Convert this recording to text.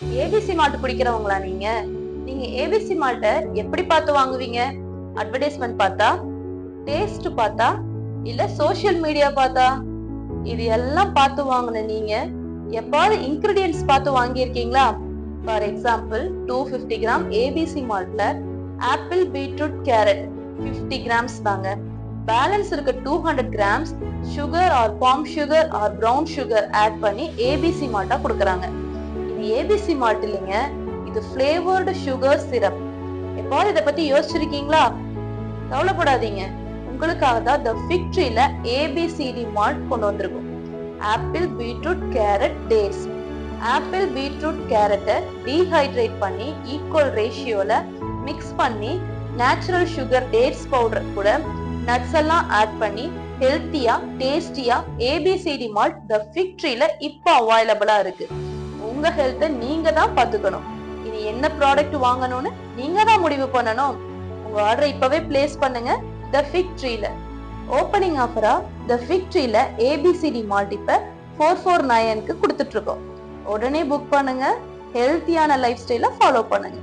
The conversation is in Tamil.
ஏபிசி மால்ட் குடிக்கிறவங்களா நீங்க? நீங்க ஏபிசி மால்ட்ட எப்படி பார்த்து வாங்குவீங்க? அட்வர்டைஸ்மெண்ட் பார்த்தா, டேஸ்ட் பார்த்தா, இல்ல சோஷியல் மீடியா பார்த்தா? இது எல்லாம் பார்த்து வாங்குன நீங்க எப்பாவது இன்கிரிடியன்ட்ஸ் பார்த்து வாங்கியிருக்கீங்களா? ஃபார் எக்ஸாம்பிள் 250 கிராம் ஏபிசி மால்ட்ல ஆப்பிள், பீட்ரூட், கேரட் 50 கிராம்ஸ் தாங்க. பேலன்ஸ் இருக்க 200 grams sugar or palm sugar or brown sugar add பண்ணி ஏபிசி மால்ட்டா கொடுக்கறாங்க. இது ஏபிசி மால்ட் இல்லைங்க, இது ஃபிளேவர்டு சுகர் சிரப். எப்பாவது இதை பத்தி யோசிச்சிருக்கீங்களா? கவலைப்படாதீங்க, உங்களுக்காக தான் தி ஃபிக் ட்ரீல ஏபிசிடி மால்ட் கொண்டு வந்திருக்கும். Apple, beetroot, carrot, dates. Apple, beetroot, கேரட்டை டீஹைட்ரேட் பண்ணி ஈக்குவல் ரேஷியோல மிக்ஸ் பண்ணி நேச்சுரல் சுகர் டேட்ஸ் பவுடர் கூட நட்ஸ் எல்லாம் ஆட் பண்ணி ஹெல்த்தியா டேஸ்டியா ஏபிசிடி மால்ட் தி ஃபிக் ட்ரீல இப்போ அவைலபிளா இருக்கு. உங்க ஹெல்த்தை நீங்க தான் பாத்துக்கணும். இனி என்ன ப்ராடக்ட் வாங்கணும்னு நீங்க தான் முடிவு பண்ணணும். உங்க ஆர்டரை இப்பவே பிளேஸ் பண்ணுங்க தி ஃபிக் ட்ரீல. ஓப்பனிங் ஆஃபரா தி ஃபிக் ட்ரீல ஏபிசிடி மால்ட் இப்ப 449க்கு கொடுத்துட்டு இருக்கோம். உடனே புக் பண்ணுங்க. ஹெல்த்தியான லைஃப் ஸ்டைலை ஃபாலோ பண்ணுங்க.